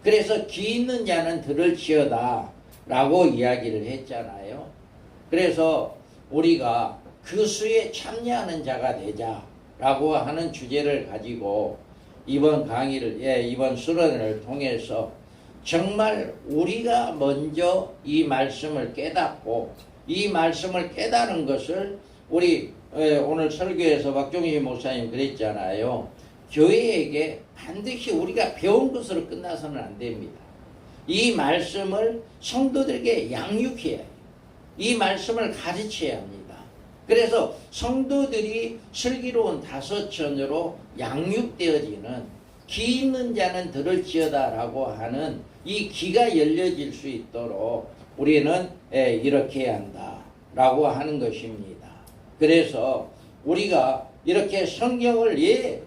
Speaker 2: 그래서 귀 있는 자는 들을지어다 라고 이야기를 했잖아요. 그래서 우리가 그 수에 참여하는 자가 되자 라고 하는 주제를 가지고 이번 강의를 이번 수련회를 통해서 정말 우리가 먼저 이 말씀을 깨닫고 이 말씀을 깨달은 것을 우리 오늘 설교에서 박종희 목사님 그랬잖아요. 교회에게 반드시 우리가 배운 것으로 끝나서는 안 됩니다. 이 말씀을 성도들에게 양육해야 해요. 이 말씀을 가르쳐야 합니다. 그래서 성도들이 슬기로운 다섯천으로 양육되어지는 귀 있는 자는 들을지어다 라고 하는 이 귀가 열려질 수 있도록 우리는 이렇게 해야 한다 라고 하는 것입니다. 그래서 우리가 이렇게 성경을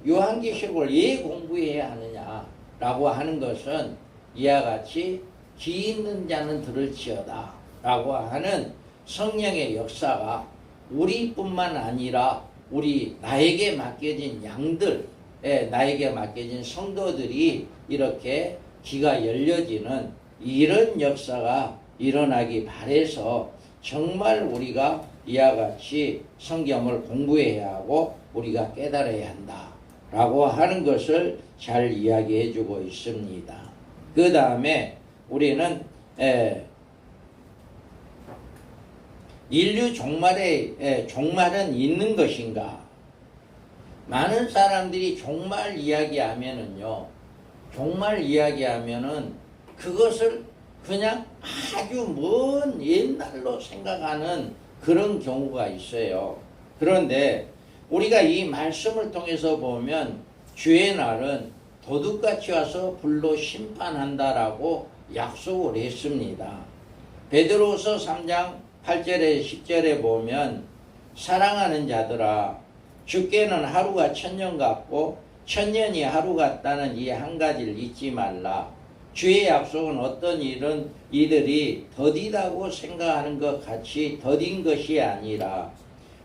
Speaker 2: 요한계시록을 공부해야 하느냐 라고 하는 것은 이와 같이 귀 있는 자는 들을지어다 라고 하는 성령의 역사가 우리뿐만 아니라 나에게 맡겨진 양들, 나에게 맡겨진 성도들이 이렇게 귀가 열려지는 이런 역사가 일어나기 바라서 정말 우리가 이와 같이 성경을 공부해야 하고 우리가 깨달아야 한다 라고 하는 것을 잘 이야기해 주고 있습니다. 그 다음에 우리는 인류 종말은 있는 것인가? 많은 사람들이 종말 이야기하면은 그것을 그냥 아주 먼 옛날로 생각하는 그런 경우가 있어요. 그런데 우리가 이 말씀을 통해서 보면 주의 날은 도둑같이 와서 불로 심판한다라고 약속을 했습니다. 베드로서 3장 8절에 10절에 보면 사랑하는 자들아 주께는 하루가 천년 같고 천년이 하루 같다는 이 한 가지를 잊지 말라. 주의 약속은 어떤 이들이 더디다고 생각하는 것 같이 더딘 것이 아니라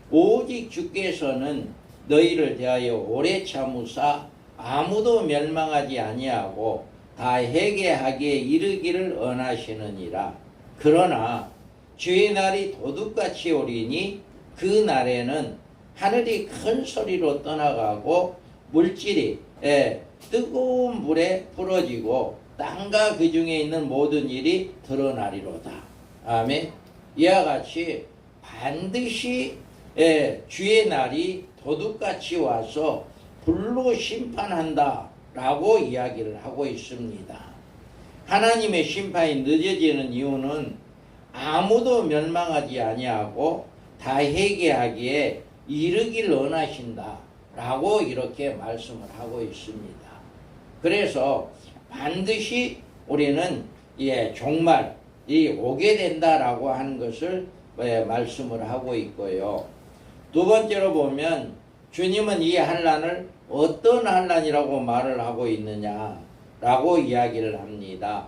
Speaker 2: 오직 주께서는 너희를 대하여 오래 참으사 아무도 멸망하지 아니하고 다 회개하기에 이르기를 원하시느니라. 그러나 주의 날이 도둑같이 오리니 그 날에는 하늘이 큰 소리로 떠나가고 물질이 뜨거운 물에 풀어지고 땅과 그 중에 있는 모든 일이 드러나리로다. 아멘. 이와 같이 반드시 주의 날이 도둑같이 와서 불로 심판한다 라고 이야기를 하고 있습니다. 하나님의 심판이 늦어지는 이유는 아무도 멸망하지 아니하고 다 회개하기에 이르기를 원하신다 라고 이렇게 말씀을 하고 있습니다. 그래서 반드시 우리는 종말이 오게 된다라고 하는 것을 말씀을 하고 있고요. 두 번째로 보면 주님은 이 환난을 어떤 환난이라고 말을 하고 있느냐라고 이야기를 합니다.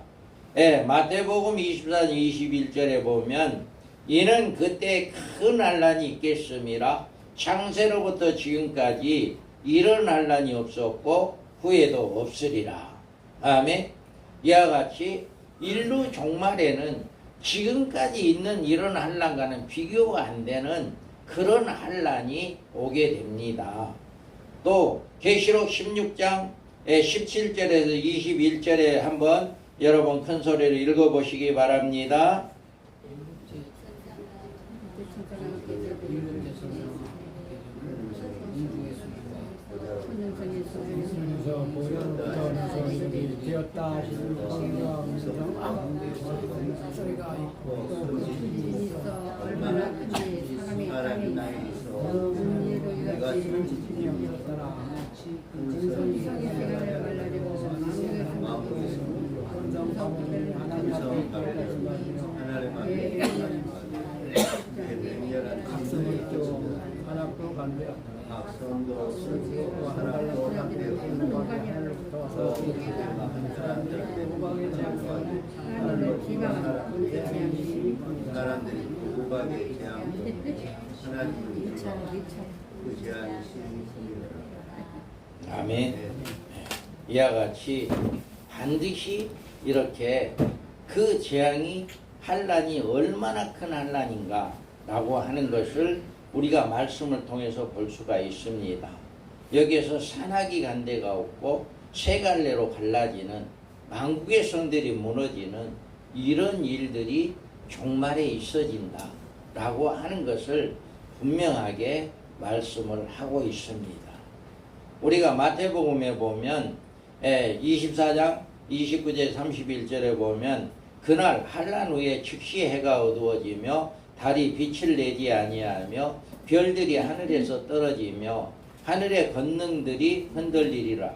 Speaker 2: 마태복음 24장 21절에 보면 이는 그때 큰 환난이 있겠음이라 창세로부터 지금까지 이런 환난이 없었고 후에도 없으리라. 아멘. 이와 같이 인류 종말에는 지금까지 있는 이런 환란과는 비교가 안 되는 그런 환란이 오게 됩니다. 또 계시록 16장 17절에서 21절에 한번 여러분 큰 소리로 읽어보시기 바랍니다.
Speaker 4: 되었다 하시는 소리가
Speaker 3: 얼마나 큰지 사람이 땅에 내가 지금 지키려더라 정성이 생각을 말라리고 마음속에 정성을 하나님 앞에 각성을 또 하나로 간대 각성도 쓰고 하나로 간대 도와서 사람들의 우박에 대한 사람들이 우박에 대한 하나님을
Speaker 2: 아멘. 이와 같이 반드시 이렇게 그 재앙이 환란이 얼마나 큰 환란인가 라고 하는 것을 우리가 말씀을 통해서 볼 수가 있습니다. 여기에서 산악이 간 데가 없고 세 갈래로 갈라지는 만국의 성들이 무너지는 이런 일들이 종말에 있어진다 라고 하는 것을 분명하게 말씀을 하고 있습니다. 우리가 마태복음에 보면 24장 29절 31절에 보면 그날 환란 후에 즉시 해가 어두워지며 달이 빛을 내지 아니하며 별들이 하늘에서 떨어지며 하늘의 권능들이 흔들리리라.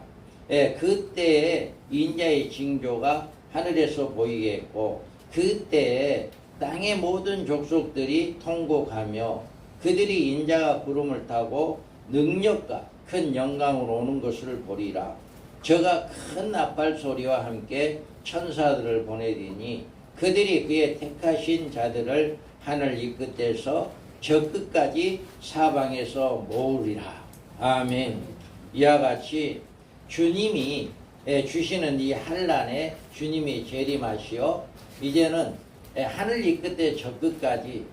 Speaker 2: 그때에 인자의 징조가 하늘에서 보이겠고 그때에 땅의 모든 족속들이 통곡하며 그들이 인자가 구름을 타고 능력과 큰 영광으로 오는 것을 보리라. 저가 큰 나팔 소리와 함께 천사들을 보내리니 그들이 그의 택하신 자들을 하늘 이 끝에서 저 끝까지 사방에서 모으리라. 아멘. 이와 같이 주님이 주시는 이 환란에 주님이 재림하시어 이제는 하늘 이 끝에 저 끝까지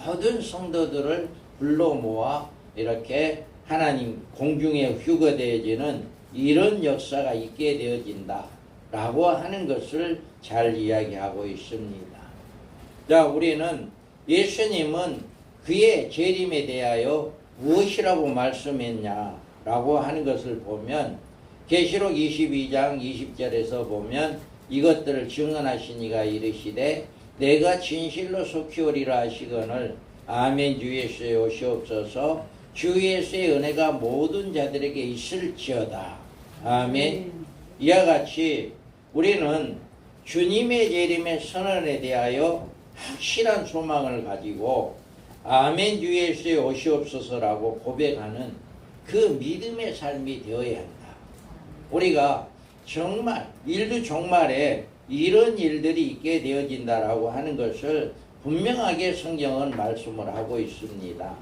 Speaker 2: 모든 성도들을 불러 모아 이렇게 하나님 공중에 휴거되어지는 이런 역사가 있게 되어진다 라고 하는 것을 잘 이야기하고 있습니다. 자, 우리는 예수님은 그의 재림에 대하여 무엇이라고 말씀했냐 라고 하는 것을 보면 계시록 22장 20절에서 보면 이것들을 증언하시니가 이르시되 내가 진실로 속히 오리라 하시거늘 아멘. 주 예수의 오시옵소서. 주 예수의 은혜가 모든 자들에게 있을지어다. 아멘. 이와 같이 우리는 주님의 재림의 선언에 대하여 확실한 소망을 가지고 아멘. 주 예수의 오시옵소서라고 고백하는 그 믿음의 삶이 되어야 한다. 우리가 정말 인류 종말에 이런 일들이 있게 되어진다라고 하는 것을 분명하게 성경은 말씀을 하고 있습니다.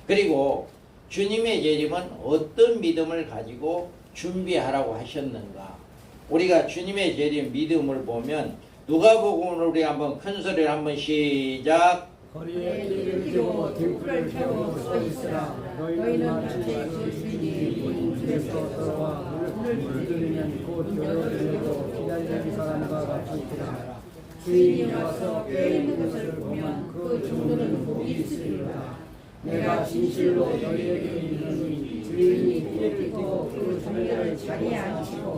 Speaker 2: 그리고 주님의 재림은 어떤 믿음을 가지고 준비하라고 하셨는가? 우리가 주님의 재림 믿음을 보면 누가복음을 우리 한번 큰 소리로 한번 시작.
Speaker 4: 거리에 길을 띄워 등불을 켜고 서 있으라. 너희는 마치 그 주인이 집에서 돌아와 문을 두드리면 곧 열어드리고 기다리는 사람과 같이 있으라. 주인이 와서 깨어있는 것을 보면 그 종들은 복이 있으리라. 내가 진실로 너희에게 이르노니 주인이 띠를 띠고 그 종들을 자리에 앉히고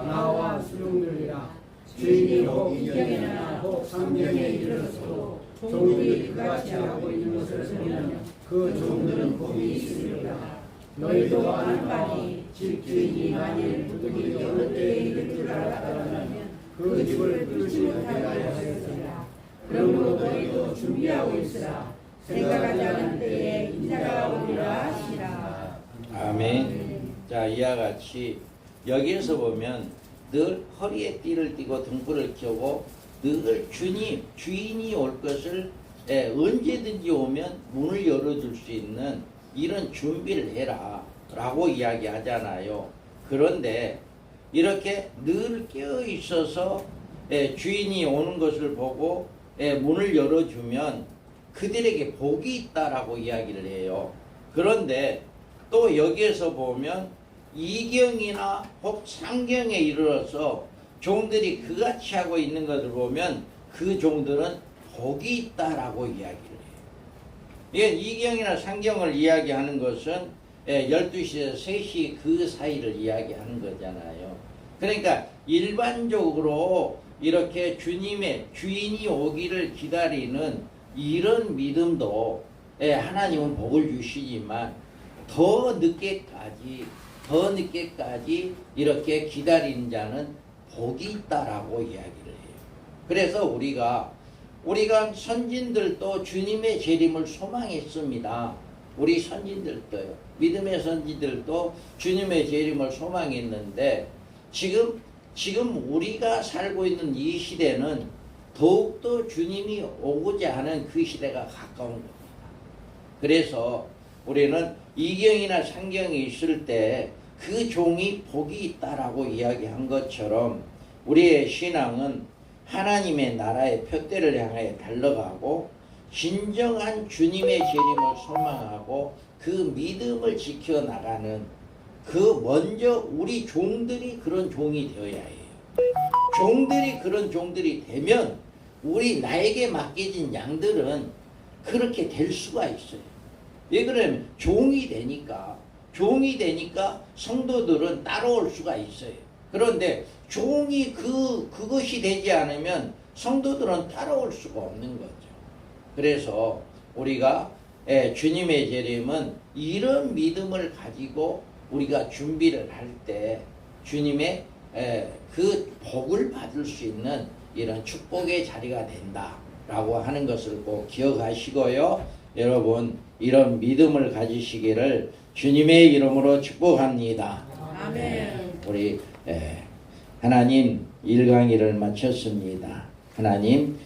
Speaker 4: 나와 수용들이라. 주인이 혹 이경에나 혹 상경에 이르렀고 종들이 그같이 하고 있는 것을 보면 그 종들은 복이 있으리라. 너희도 아는 바니 집주인이 만일 도둑이 어느 때에 이를 줄 알았다면 그 집을 뚫지 못하게 하였으리라. 그러므로 너희도 준비하고 있으라. 생각하지 않은 때에 인자가 오리라 하시라.
Speaker 2: 아멘. 자, 이와 같이 여기에서 보면 늘 허리에 띠를 띠고 등불을 켜고 늘 주인이 올 것을 언제든지 오면 문을 열어줄 수 있는 이런 준비를 해라 라고 이야기하잖아요. 그런데 이렇게 늘 깨어 있어서 주인이 오는 것을 보고 문을 열어주면 그들에게 복이 있다라고 이야기를 해요. 그런데 또 여기에서 보면 이경이나 혹 상경에 이르러서 종들이 그같이 하고 있는 것을 보면 그 종들은 복이 있다라고 이야기를 해요. 이게 이경이나 상경을 이야기하는 것은 12시에서 3시 그 사이를 이야기하는 거잖아요. 그러니까 일반적으로 이렇게 주님의 주인이 오기를 기다리는 이런 믿음도 하나님은 복을 주시지만 더 늦게까지 이렇게 기다리는 자는 복이 있다라고 이야기를 해요. 그래서 우리가 선진들도 주님의 재림을 소망했습니다. 우리 선진들도요. 믿음의 선진들도 주님의 재림을 소망했는데 지금 우리가 살고 있는 이 시대는 더욱더 주님이 오고자 하는 그 시대가 가까운 겁니다. 그래서 우리는 이경이나 상경이 있을 때 그 종이 복이 있다라고 이야기한 것처럼 우리의 신앙은 하나님의 나라의 표대를 향해 달려가고 진정한 주님의 재림을 소망하고 그 믿음을 지켜나가는 먼저 우리 종들이 그런 종이 되어야 해요. 종들이 그런 종들이 되면 나에게 맡겨진 양들은 그렇게 될 수가 있어요. 왜 그러냐면 종이 되니까 성도들은 따라올 수가 있어요. 그런데 종이 그것이 되지 않으면 성도들은 따라올 수가 없는 거죠. 그래서 우리가 주님의 재림은 이런 믿음을 가지고 우리가 준비를 할 때 주님의 그 복을 받을 수 있는 이런 축복의 자리가 된다라고 하는 것을 꼭 기억하시고요. 여러분 이런 믿음을 가지시기를 주님의 이름으로 축복합니다.
Speaker 5: 아멘.
Speaker 2: 우리 하나님 1강의를 마쳤습니다. 하나님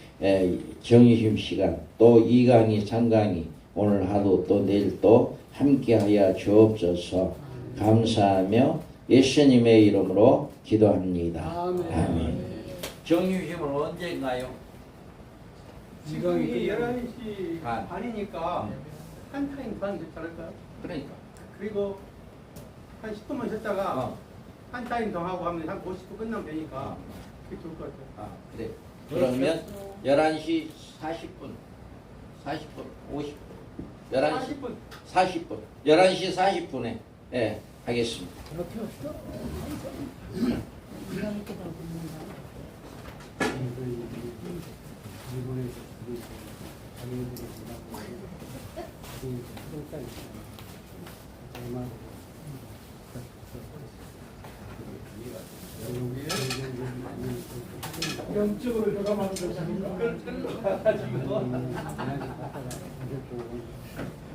Speaker 2: 정의심 시간 또 2강의 3강의 오늘 하루 또 내일 또 함께하여 주옵소서. 감사하며 예수님의 이름으로 기도합니다. 아멘. 정의심은 언제인가요?
Speaker 4: 지금 11시
Speaker 2: 반.
Speaker 4: 반이니까 한 타임 반 괜찮을까요?
Speaker 2: 그러니까
Speaker 4: 그리고 한 10분만 쉬었다가 한 타임 더 하고 하면 한 50분 끝나면 되니까 그게 좋을 것 같아요.
Speaker 2: 그래. 그러면 11시 40분 50분 11시 40분 11시 40분에 하겠습니다.
Speaker 3: 그렇게 없어?
Speaker 4: 영적으로 들어가면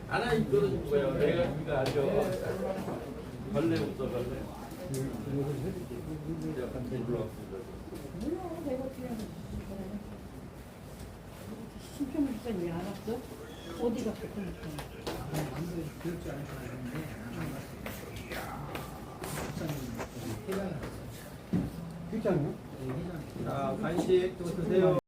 Speaker 2: 하나님 끌어준 거예요. 내가 네가 아죠. 벌레 없어 벌레.
Speaker 5: 신청을 했더니 왜 안 왔어? 어디가 붙으니까.
Speaker 4: 괜찮아요? 자, 간식 또 드세요.